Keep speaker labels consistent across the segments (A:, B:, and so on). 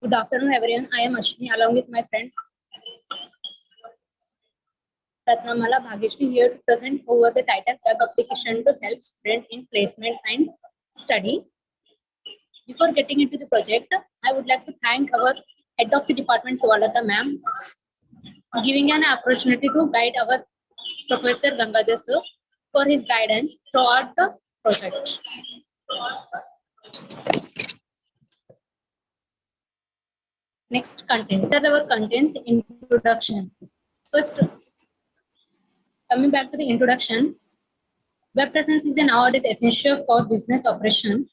A: Good afternoon, everyone. I am Ashwini along with my friends Ratnamala Bhageshri here to present over the title Web application to help students in placement and study. Before getting into the project, I would like to thank our head of the department, Suvalata ma'am, giving an opportunity to guide our Professor Gangadhar sir for his guidance throughout the project. Next content. These are our contents introduction. First, coming back to the introduction, web presence is nowadays essential for business operation,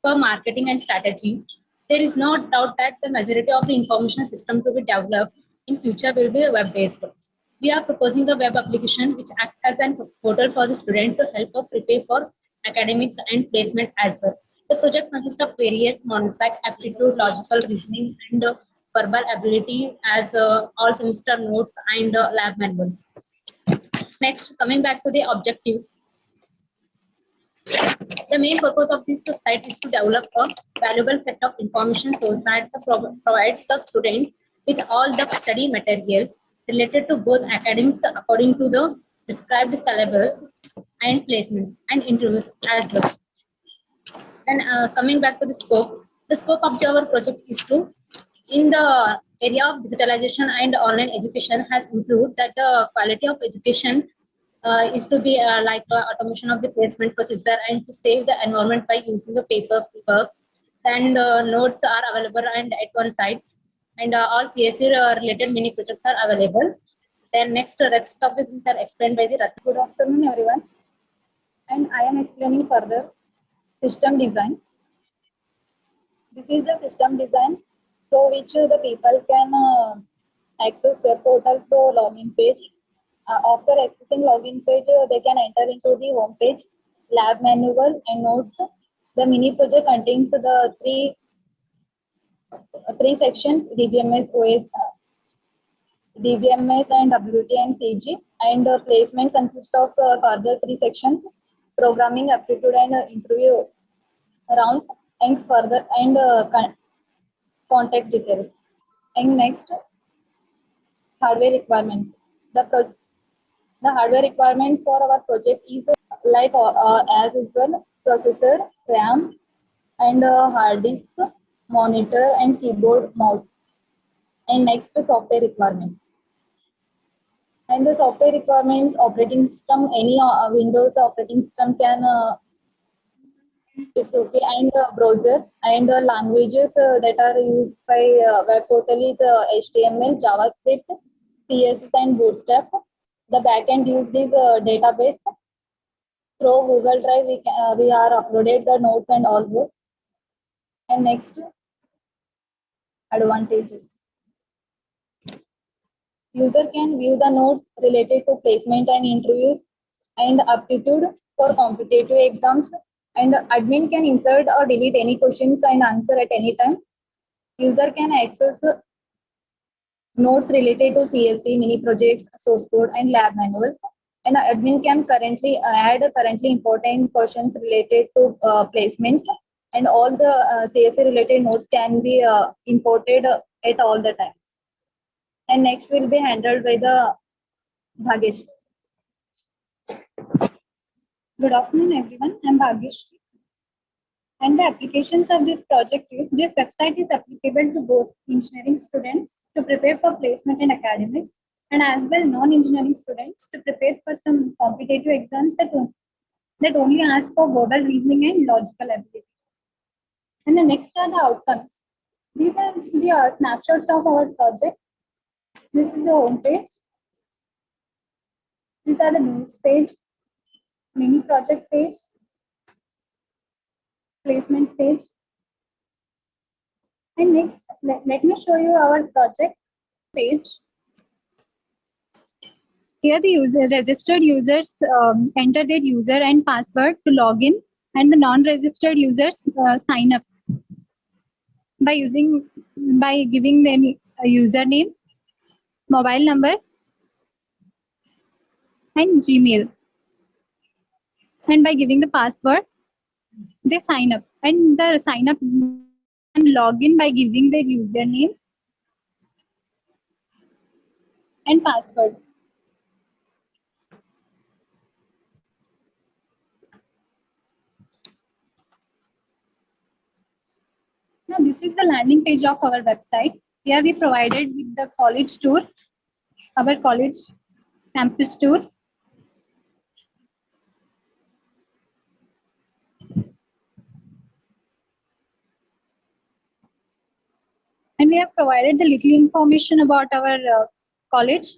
A: for marketing and strategy. There is no doubt that the majority of the information system to be developed in future will be web-based. We are proposing a web application which acts as a portal for the student to help us prepare for academics and placement as well. The project consists of various modules like aptitude, logical reasoning, and verbal ability as all semester notes and lab manuals. Next, coming back to the objectives. The main purpose of this site is to develop a valuable set of information source that provides the student with all the study materials related to both academics according to the prescribed syllabus and placement and interviews as well. Then coming back to the scope of our project is to, in the area of digitalization and online education has improved that the quality of education is to be like automation of the placement processor and to save the environment by using the paper work and notes are available and at one side and all CSE related mini projects are available. Then next rest of the things are explained by the Ratna. Good afternoon everyone, and I am explaining further system design. This is the system design through which the people can access web portal through login page. After accessing login page, they can enter into the home page, lab manual and notes. The mini project contains the three sections: DBMS, OS, DBMS and WT and CG. And placement consists of further three sections: programming, aptitude and interview rounds, and further and contact details. And next, hardware requirements. The hardware requirement for our project is like as usual: processor, RAM, and hard disk, monitor, and keyboard, mouse. And next, software requirements. And the software requirements: operating system, any Windows operating system can it's okay, and browser and languages that are used by web portal is HTML, JavaScript, CSS, and Bootstrap. The backend used is database. Through Google Drive, we are uploaded the notes and all those. And next, advantages. User can view the notes related to placement and interviews and aptitude for competitive exams. And admin can insert or delete any questions and answer at any time. User can access notes related to CSE, mini projects, source code, and lab manuals. And admin can currently add currently important questions related to placements, and all the CSE related notes can be imported at all the times. And next will be handled by the Bhagesh. Good afternoon, everyone. I'm Bhagesh. And the applications of this project is, this website is applicable to both engineering students to prepare for placement in academics, and as well non-engineering students to prepare for some competitive exams that only ask for verbal reasoning and logical ability. And the next are the outcomes. These are the snapshots of our project. This is the home page. These are the notes page, mini project page, placement page. And next, let me show you our project page. Here the registered users enter their user and password to log in, and the non-registered users sign up by giving the username, mobile number, and Gmail. And by giving the password, they sign up. And the sign up
B: log in by giving their username and password. Now this is the landing page of our website. Here we provided with the college tour, our college campus tour. And we have provided the little information about our college.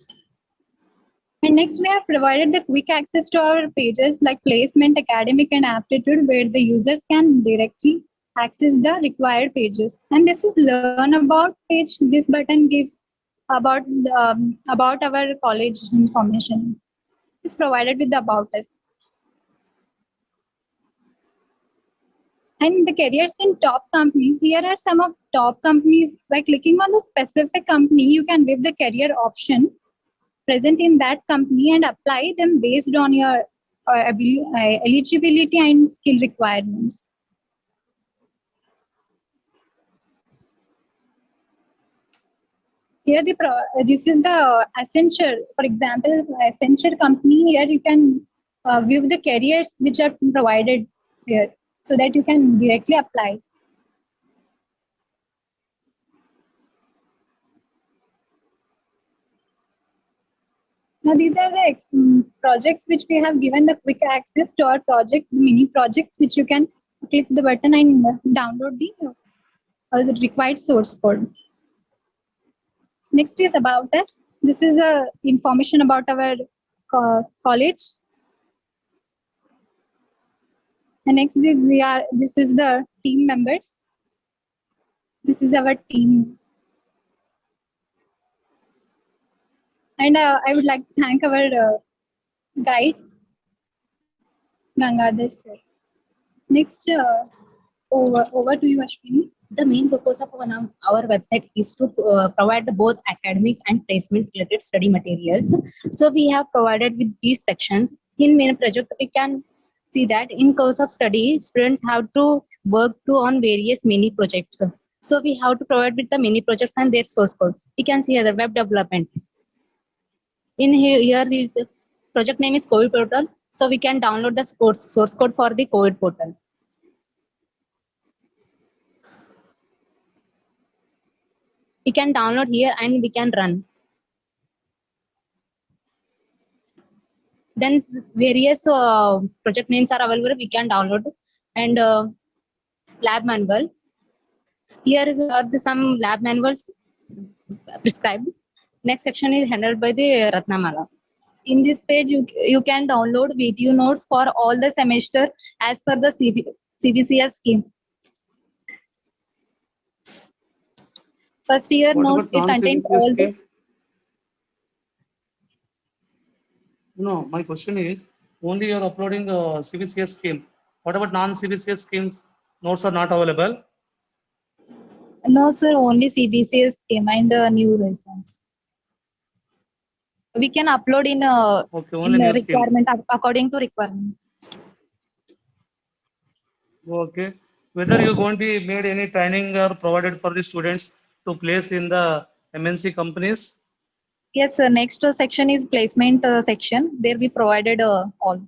B: And next we have provided the quick access to our pages like placement, academic and aptitude, where the users can directly access the required pages. And this is learn about page. This button gives about our college information. It's provided with the about us. And the careers in top companies, here are some of top companies. By clicking on the specific company, you can view the career option present in that company and apply them based on your eligibility and skill requirements. Here, this is the Accenture. For example, Accenture company. Here you can view the careers which are provided here, so that you can directly apply. Now these are the projects which we have given the quick access to our projects, mini projects, which you can click the button and download the required source code. Next is about us. This is information about our college. And next this is the team members. This is our team. And I would like to thank our guide, Gangadhar sir. Next, over to you, Ashwini.
A: The main purpose of our website is to provide both academic and placement related study materials. So we have provided with these sections. In main project, we can see that in course of study, students have to work on various mini projects. So we have to provide with the mini projects and their source code. We can see other web development. In here the project name is COVID portal. So we can download the source code for the COVID portal. We can download here and we can run. Then various project names are available. We can download and lab manual. Here are some lab manuals prescribed. Next section is handled by the Ratnamala. In this page, you can download video notes for all the semester as per the CBCS scheme. First year note, it contains all the...
C: No, my question is, only you are uploading CBCS scheme. What about non-CBCS schemes? Notes are not available?
B: No, sir, only CBCS scheme and new results. We can upload in requirement according to requirements.
C: Okay. Whether you're going to be made any training or provided for the students to place in the MNC companies?
B: Yes, sir. Next section is placement section. There we provided all.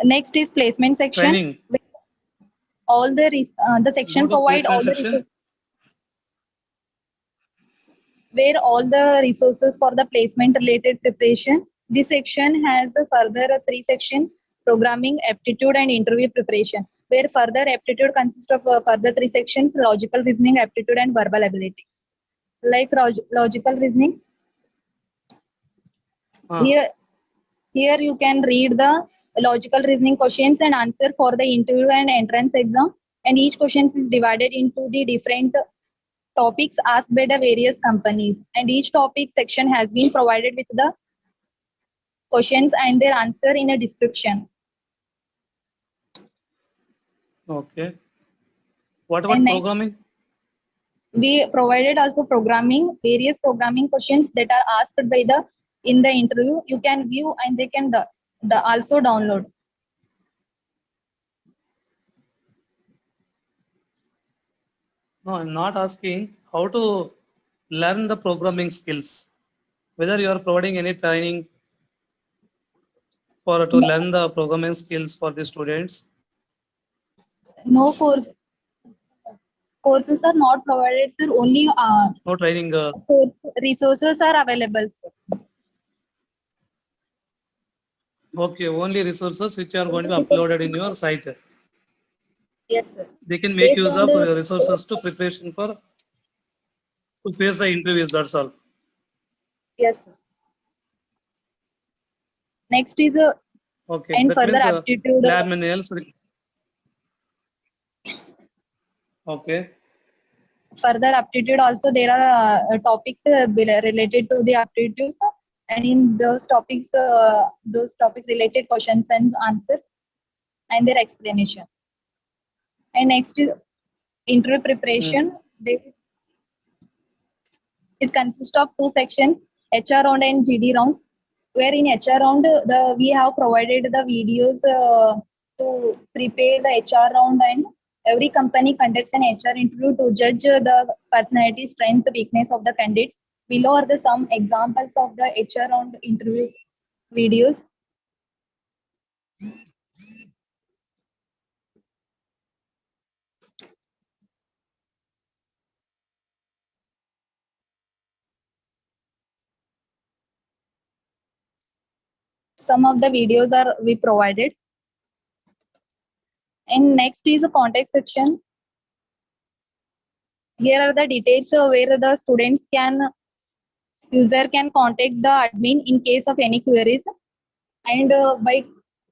B: Next is placement section.
C: Training.
B: All the section provide all the where all the resources for the placement related preparation. This section has further 3 sections: programming, aptitude, and interview preparation. Where further aptitude consists of further 3 sections: logical reasoning, aptitude, and verbal ability. Like logical reasoning. Here you can read the logical reasoning questions and answer for the interview and entrance exam. And each question is divided into the different topics asked by the various companies. And each topic section has been provided with the questions and their answer in a description.
C: Okay. What about programming?
B: We provided also programming, various programming questions that are asked by in the interview. You can view and they can also download.
C: No, I'm not asking how to learn the programming skills. Whether you are providing any training for to learn the programming skills for the students.
B: No courses are not provided, sir. Only
C: No training.
B: course resources are available, sir.
C: Okay, only resources which are going to be uploaded in your site.
B: Yes, sir.
C: They can make
B: Based
C: use
B: on
C: of
B: the
C: resources to preparation for to face the interviews. That's all.
B: yes, sir. Next is
C: Okay,
B: and
C: that
B: further
C: means
B: aptitude.
C: lab manuals. Okay,
B: Further aptitude also there are topics related to the aptitudes, and in those topic related questions and answers and their explanation. And next is interview
C: hmm.
B: preparation. It consists of two sections, HR round and GD round, where in HR round we have provided the videos to prepare the HR round, and every company conducts an HR interview to judge the personality, strength, weakness of the candidates. Below are the some examples of the HR round interview videos. Some of the videos are we provided. And next is a contact section. Here are the details where the students can user can contact the admin in case of any queries, and by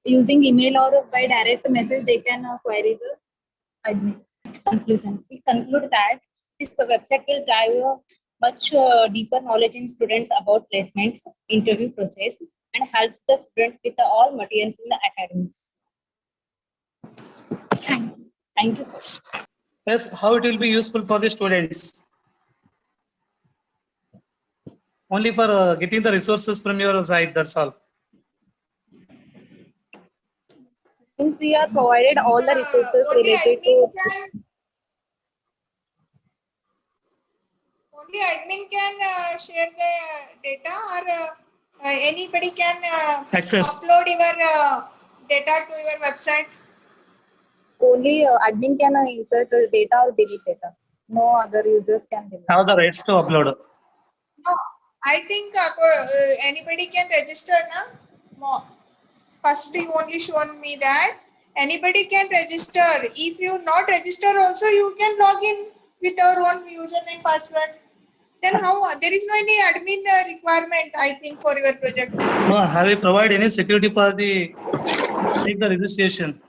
B: using email or by direct message they can query the admin. Conclusion: we conclude that this website will drive a much deeper knowledge in students about placements, interview process, and helps the students with all materials in the academics. Thank you, sir.
C: Yes, how it will be useful for the students? Only for getting the resources from your site. That's all.
B: Since we are provided all the resources
D: Only
B: related
D: admin
B: to
D: can share the data, or anybody can
C: Access.
D: upload your data to your website.
B: only admin can insert data or delete data. No other users can delete.
C: Have the rights to upload.
D: No, I think anybody can register now. No. First you only shown me that anybody can register. If you not register also, you can log in with your own username password. Then how? There is no any admin requirement, I think, for your project.
C: No, have you provided any security for the take the registration?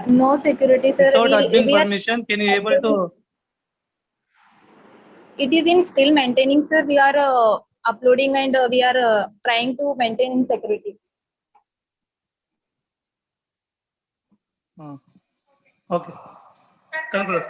B: No security, sir.
C: Without admin
B: We are.
C: permission, can you able to?
B: It is in still maintaining, sir. We are uploading, and we are trying to maintain in security.
C: Okay. Conclude.